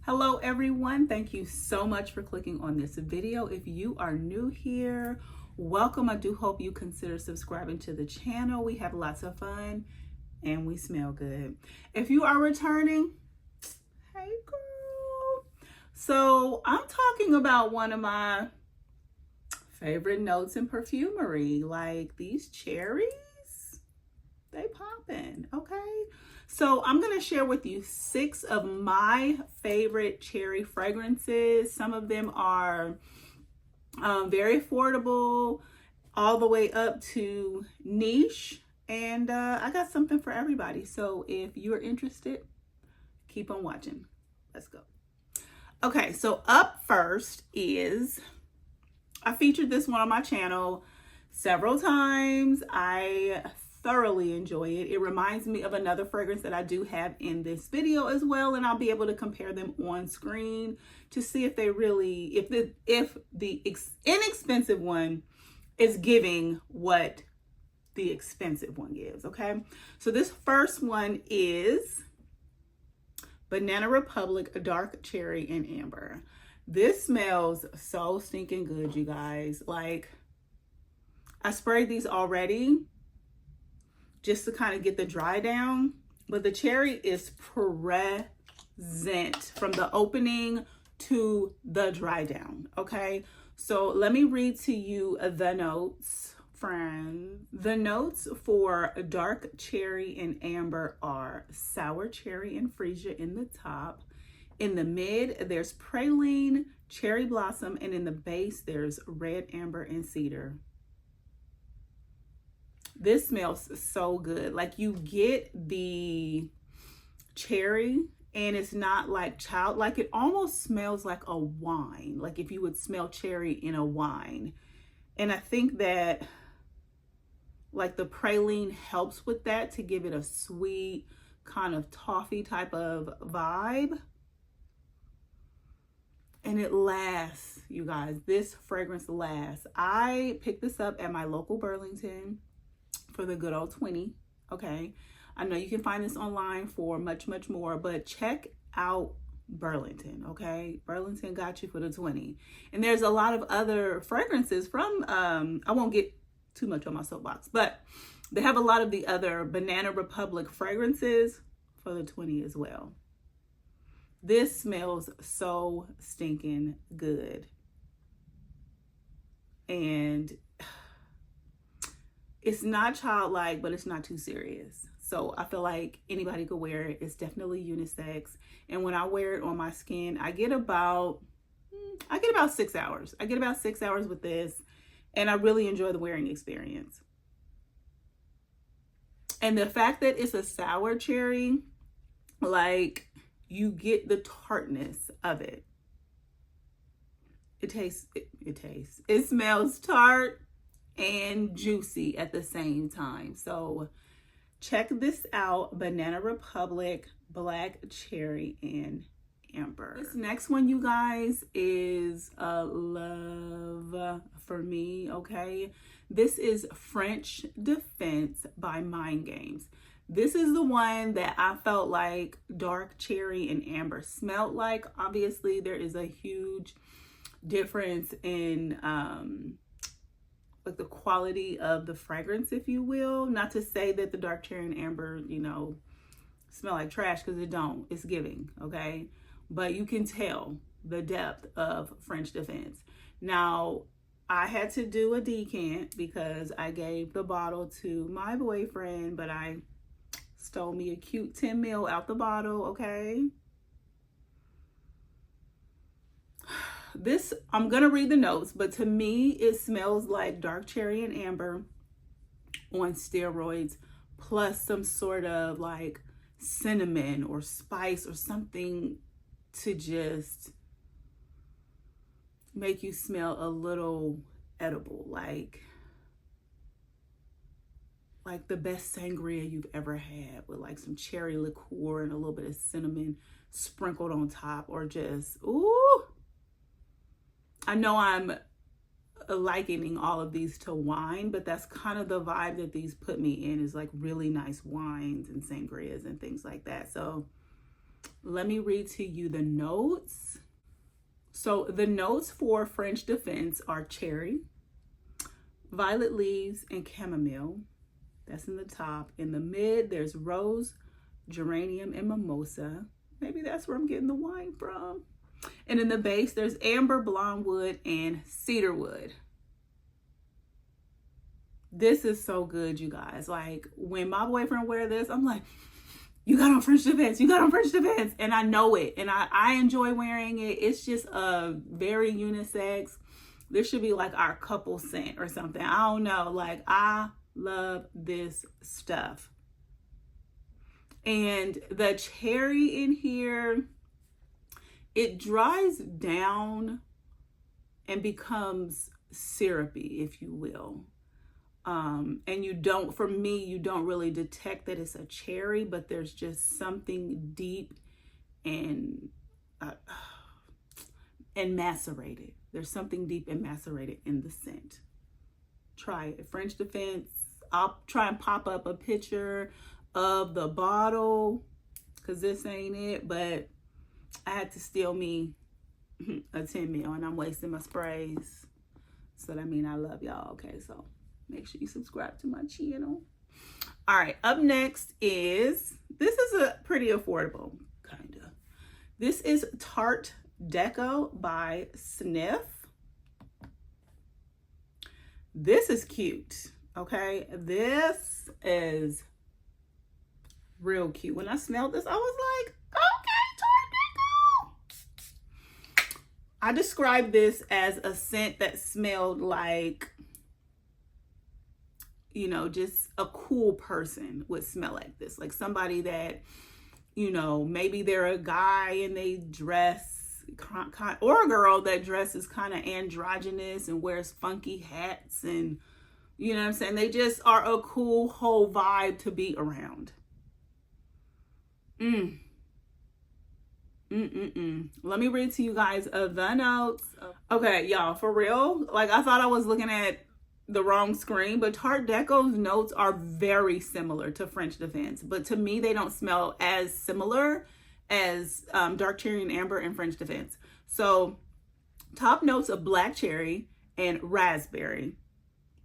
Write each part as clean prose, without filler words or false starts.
Hello everyone, thank you so much for clicking on this video. If you are new here, welcome. I do hope you consider subscribing to the channel. We have lots of fun and we smell good. If you are returning, hey girl. So I'm talking about one of my favorite notes in perfumery, like these cherries. They poppin', okay? So I'm gonna share with you 6 of my favorite cherry fragrances. Some of them are very affordable, all the way up to niche. And I got something for everybody. So if you're interested, keep on watching. Let's go. Okay, so up first is, I featured this one on my channel several times. I thoroughly enjoy it. It reminds me of another fragrance that I do have in this video as well, and I'll be able to compare them on screen to see if they really, if the inexpensive one is giving what the expensive one gives. Okay, so this first one is Banana Republic Dark Cherry and Amber. This smells so stinking good, you guys. Like, I sprayed these already just to kind of get the dry down, but the cherry is present from the opening to the dry down. Okay, so let me read to you the notes, friends. The notes for dark cherry and amber are sour cherry and freesia in the top. In the mid, there's praline, cherry blossom, and in the base, there's red amber and cedar. This smells so good. Like, you get the cherry and it's not like like it almost smells like a wine, like if you would smell cherry in a wine. And I think that like the praline helps with that to give it a sweet kind of toffee type of vibe. And it lasts, you guys. This fragrance lasts. I picked this up at my local Burlington for the good old 20. Okay, I know you can find this online for much more, but check out Burlington. Okay, Burlington got you for the 20. And there's a lot of other fragrances from I won't get too much on my soapbox, but they have a lot of the other Banana Republic fragrances for the 20 as well. This smells so stinking good. And it's not childlike, but it's not too serious. So I feel like anybody could wear it. It's definitely unisex. And when I wear it on my skin, I get about 6 hours. I get about 6 hours with this, and I really enjoy the wearing experience. And the fact that it's a sour cherry, like, you get the tartness of it. It smells tart and juicy at the same time. So check this out, Banana Republic Black Cherry and Amber. This next one, you guys, is a love for me. Okay, this is French Defense by Mind Games. This is the one that I felt like dark cherry and amber smelled like. Obviously there is a huge difference in like the quality of the fragrance, if you will. Not to say that the dark cherry and amber, you know, smell like trash, because it don't. It's giving, okay? But you can tell the depth of French Defense. Now, I had to do a decant because I gave the bottle to my boyfriend, but I stole me a cute 10 ml out the bottle, okay? This, I'm gonna read the notes, but to me, it smells like dark cherry and amber on steroids, plus some sort of like cinnamon or spice or something to just make you smell a little edible, like the best sangria you've ever had, with like some cherry liqueur and a little bit of cinnamon sprinkled on top, or just, ooh. I know I'm likening all of these to wine, but that's kind of the vibe that these put me in, is like really nice wines and sangrias and things like that. So Let me read to you the notes. So the notes for French Defense are cherry, violet leaves, and chamomile. That's in the top. In the mid, there's rose, geranium, and mimosa. Maybe that's where I'm getting the wine from. And in the base, there's amber, blonde wood, and cedar wood. This is so good, you guys. Like, when my boyfriend wear this, I'm like, you got on French Defense. You got on French Defense. And I know it. And I enjoy wearing it. It's just very unisex. This should be like our couple scent or something. I don't know. Like, I love this stuff. And the cherry in here, it dries down and becomes syrupy, if you will. And you don't, for me, you don't really detect that it's a cherry, but there's just something deep and macerated. There's something deep and macerated in the scent. Try it. French Defense. I'll try and pop up a picture of the bottle because this ain't it, but I had to steal me a 10 mil and I'm wasting my sprays. So that means I love y'all. Okay, so make sure you subscribe to my channel. All right, up next is, this is a pretty affordable, kind of. This is Tarte Deco by Sniff. This is cute, okay? This is real cute. When I smelled this, I was like, okay, Tarte Deco. I describe this as a scent that smelled like, you know, just a cool person would smell like this. Like somebody that, you know, maybe they're a guy and they dress, or a girl that dresses kind of androgynous and wears funky hats and, you know what I'm saying? They just are a cool whole vibe to be around. Let me read to you guys the notes. Okay, y'all, for real, like I thought I was looking at the wrong screen, but Tarte Deco's notes are very similar to French Defense, but to me they don't smell as similar as dark cherry and amber and French Defense. So top notes of black cherry and raspberry,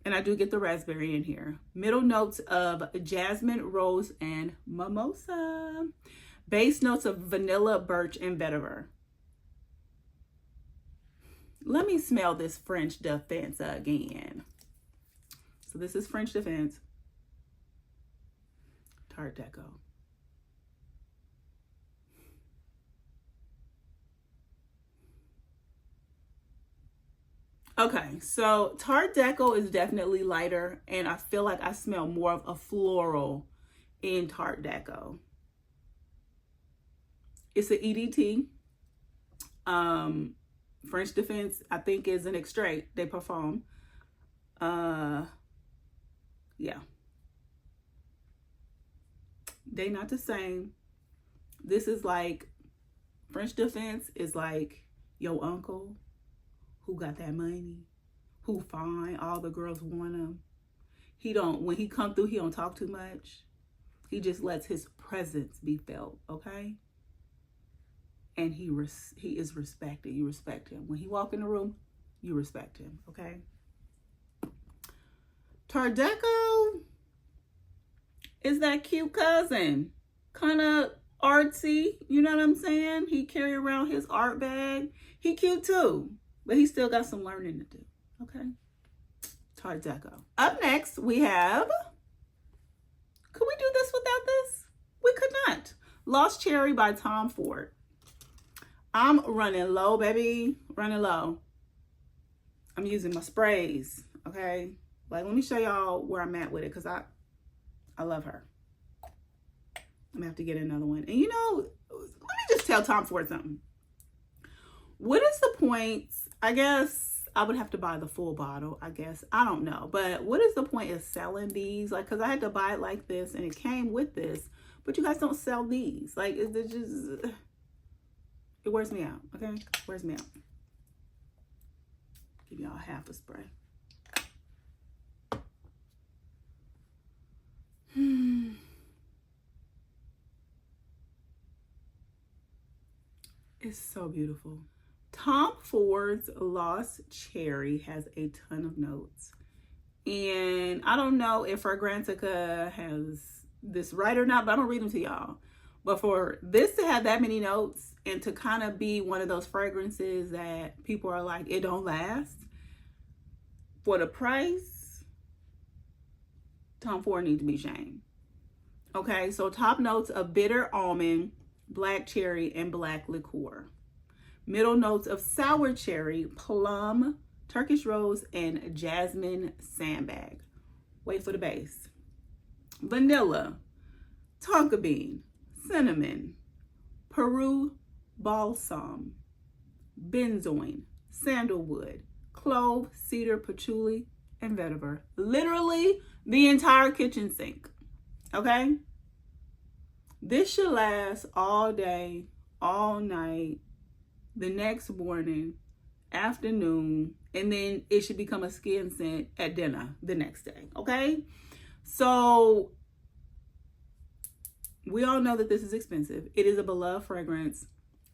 and I do get the raspberry in here. Middle notes of jasmine, rose, and mimosa. Base notes of vanilla, birch, and vetiver. Let me smell this French Defense again. So this is French Defense, Tarte Deco. Okay, so Tarte Deco is definitely lighter, and I feel like I smell more of a floral in Tarte Deco. It's an EDT. French Defense, I think, is an extrait de parfum. Yeah. They not the same. This is like, French Defense is like your uncle who got that money, who fine, all the girls want him. He don't, when he come through, he don't talk too much. He just lets his presence be felt, okay? And he is respected. You respect him. When he walk in the room, you respect him, okay? Tarte Deco is that cute cousin. Kind of artsy, you know what I'm saying? He carry around his art bag. He cute too, but he still got some learning to do, okay? Tarte Deco. Up next, we have, could we do this without this? We could not. Lost Cherry by Tom Ford. I'm running low, baby, running low. I'm using my sprays, okay? Like, let me show y'all where I'm at with it, because I love her. I'm gonna have to get another one. And you know, let me just tell Tom Ford something. What is the point? I guess I would have to buy the full bottle, I guess. I don't know. But what is the point of selling these? Like, because I had to buy it like this, and it came with this. But you guys don't sell these. Like, it's just, it wears me out, okay? It wears me out. Give y'all half a spray. It's so beautiful. Tom Ford's Lost Cherry has a ton of notes. And I don't know if Fragrantica has this right or not, but I'm going to read them to y'all. But for this to have that many notes and to kind of be one of those fragrances that people are like, it don't last, for the price, Tom Ford needs to be shamed. Okay, so top notes of bitter almond, black cherry, and black liqueur. Middle notes of sour cherry, plum, Turkish rose, and jasmine sandbag. Wait for the base. Vanilla, tonka bean, cinnamon, Peru balsam, benzoin, sandalwood, clove, cedar, patchouli, and vetiver. Literally the entire kitchen sink. Okay? This should last all day, all night, the next morning, afternoon, and then it should become a skin scent at dinner the next day. Okay? So we all know that this is expensive. It is a beloved fragrance.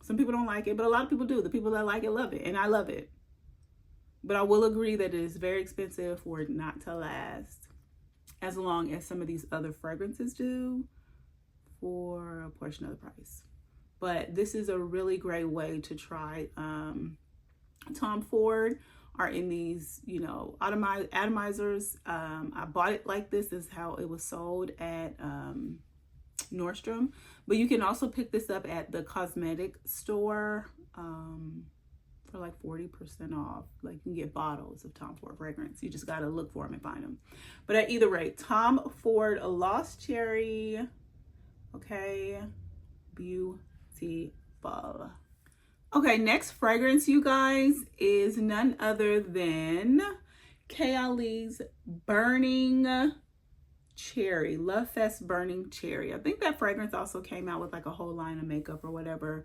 Some people don't like it, but a lot of people do. The people that like it love it, and I love it. But I will agree that it is very expensive for it not to last as long as some of these other fragrances do for a portion of the price. But this is a really great way to try. Tom Ford are in these, you know, atomizers. I bought it like this. This is how it was sold at Nordstrom. But you can also pick this up at the cosmetic store for like 40% off. Like you can get bottles of Tom Ford fragrance. You just got to look for them and find them. But at either rate, Tom Ford Lost Cherry. Okay, beautiful. Okay, next fragrance, you guys, is none other than Kiirs Burning Cherry, Love Fest Burning Cherry. I think that fragrance also came out with like a whole line of makeup or whatever.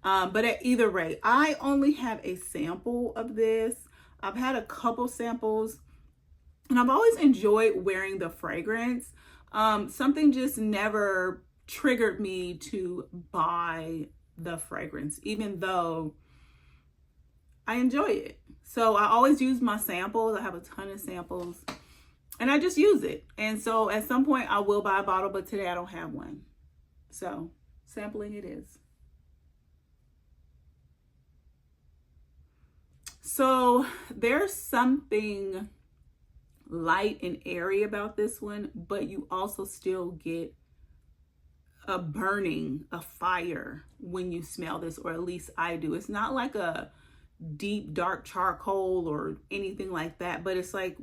But at either rate, I only have a sample of this. I've had a couple samples and I've always enjoyed wearing the fragrance. Something just never triggered me to buy the fragrance, even though I enjoy it. So I always use my samples. I have a ton of samples and I just use it. And so at some point I will buy a bottle, but today I don't have one. So sampling it is. So there's something light and airy about this one, but you also still get a burning, a fire when you smell this, or at least I do. It's not like a deep dark charcoal or anything like that, but it's like,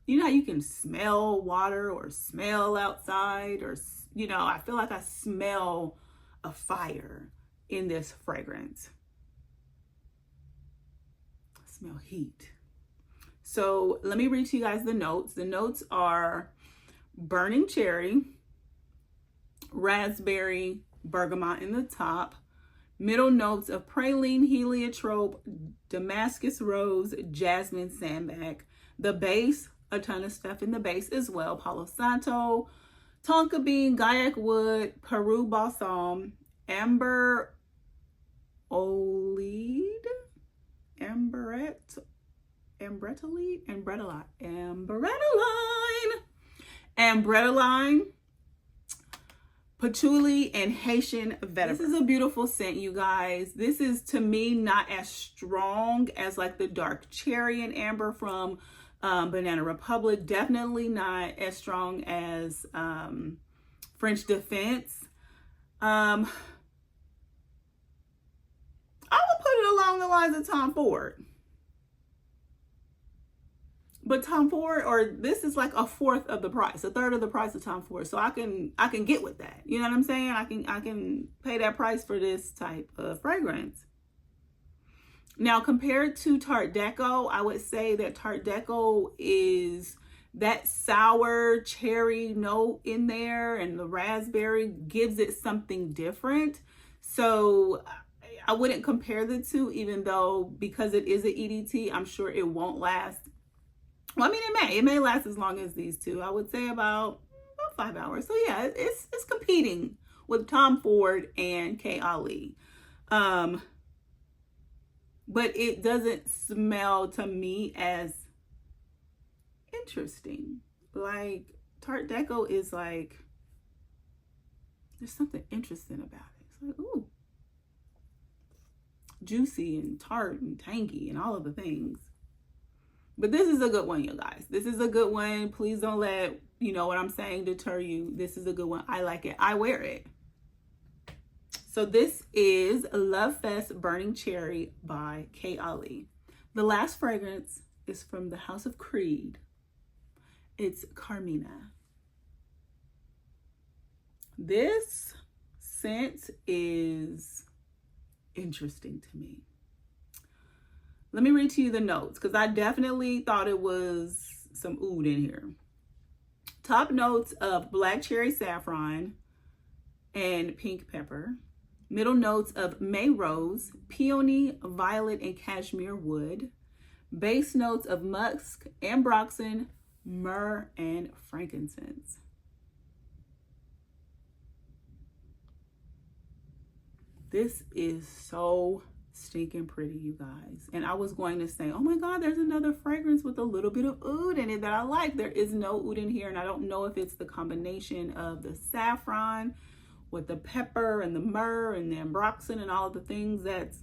you know how you can smell water or smell outside, or, you know, I feel like I smell a fire in this fragrance. I smell heat. So let me read to you guys the notes. The notes are burning cherry, raspberry, bergamot in the top, middle notes of praline, heliotrope, Damascus rose, jasmine, sandbag. The base, a ton of stuff in the base as well. Palo Santo, tonka bean, gaiac wood, Peru balsam, amber oleed, ambrettaline, patchouli, and Haitian vetiver. This is a beautiful scent, you guys. This is, to me, not as strong as like the dark cherry and amber from Banana Republic. Definitely not as strong as French Defense. I would put it along the lines of Tom Ford. But Tom Ford, or this is like a fourth of the price, a third of the price of Tom Ford. So I can get with that. You know what I'm saying? I can pay that price for this type of fragrance. Now, compared to Tarte Deco, I would say that Tarte Deco is that sour cherry note in there, and the raspberry gives it something different. So I wouldn't compare the two, even though because it is an EDT, I'm sure it won't last. Well, I mean, it may last as long as these two. I would say about 5 hours. So yeah, it's competing with Tom Ford and Kiirs. but it doesn't smell to me as interesting. Like Tarte Deco is like, there's something interesting about it. It's like, ooh, juicy and tart and tangy and all of the things. But this is a good one, you guys. This is a good one. Please don't let, you know what I'm saying, deter you. This is a good one. I like it. I wear it. So this is Love Fest Burning Cherry by K. Ali. The last fragrance is from the House of Creed. It's Carmina. This scent is interesting to me. Let me read to you the notes, because I definitely thought it was some oud in here. Top notes of black cherry saffron and pink pepper. Middle notes of May rose, peony, violet, and cashmere wood. Base notes of musk, ambroxan, myrrh, and frankincense. This is so stinking pretty, you guys. And I was going to say, oh my God, there's another fragrance with a little bit of oud in it that I like. There is no oud in here, and I don't know if it's the combination of the saffron with the pepper and the myrrh and the ambroxan and all of the things that's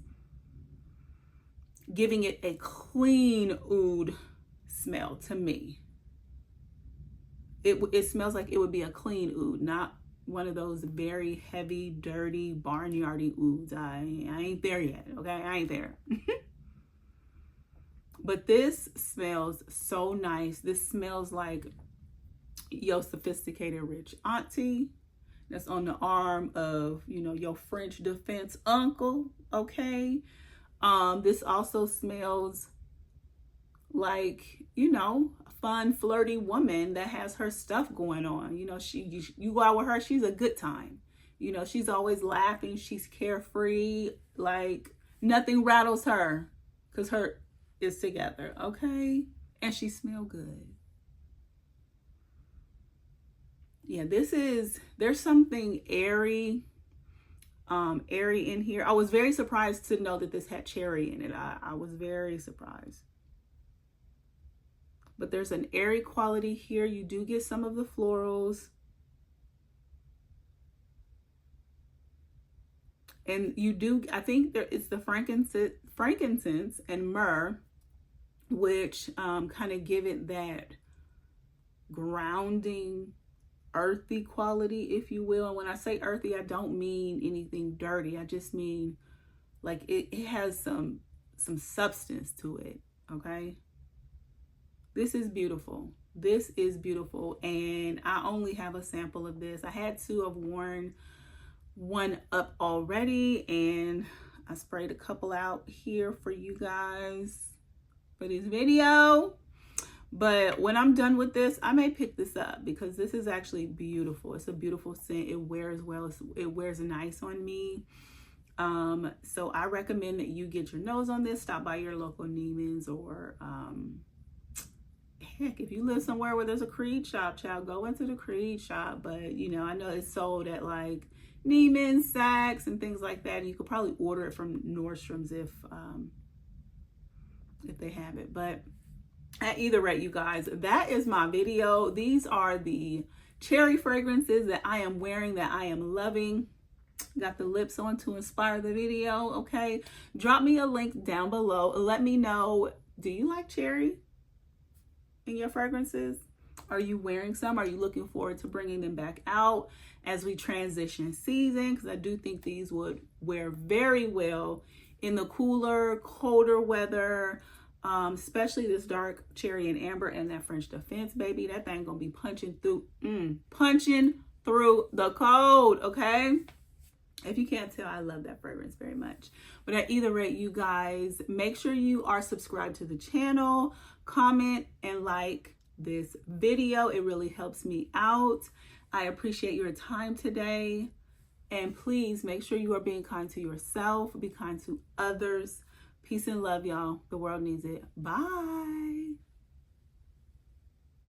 giving it a clean oud smell to me. It smells like it would be a clean oud, not one of those very heavy, dirty, barnyardy ouds. I ain't there yet, okay? I ain't there. But this smells so nice. This smells like your sophisticated rich auntie that's on the arm of, you know, your French defense uncle, okay? This also smells like, you know, a fun, flirty woman that has her stuff going on. You know, you go out with her, she's a good time. You know, she's always laughing. She's carefree. Like, nothing rattles her because her is together, okay? And she smells good. Yeah, there's something airy in here. I was very surprised to know that this had cherry in it. I was very surprised. But there's an airy quality here. You do get some of the florals. And you do, I think it's the frankincense and myrrh, which kind of give it that grounding, earthy quality, if you will. And when I say earthy, I don't mean anything dirty. I just mean like it has some substance to it, okay? This is beautiful. This is beautiful. And I only have a sample of this. I had to have worn one up already, and I sprayed a couple out here for you guys for this video. But when I'm done with this, I may pick this up because this is actually beautiful. It's a beautiful scent. It wears well. It wears nice on me. So I recommend that you get your nose on this. Stop by your local Neiman's, or heck, if you live somewhere where there's a Creed shop, child, go into the Creed shop. But, you know, I know it's sold at like Neiman's, Saks, and things like that. And you could probably order it from Nordstrom's if they have it. But at either rate, you guys, that is my video. These are the cherry fragrances that I am wearing, that I am loving. Got the lips on to inspire the video, okay? Drop me a link down below. Let me know, do you like cherry in your fragrances? Are you wearing some? Are you looking forward to bringing them back out as we transition season? Because I do think these would wear very well in the cooler, colder weather, especially this dark cherry and amber and that French defense, baby. That thing gonna be punching through the cold, okay? If you can't tell, I love that fragrance very much. But at either rate, you guys, make sure you are subscribed to the channel, comment and like this video. It really helps me out. I appreciate your time today. And please make sure you are being kind to yourself, be kind to others. Peace and love, y'all. The world needs it. Bye.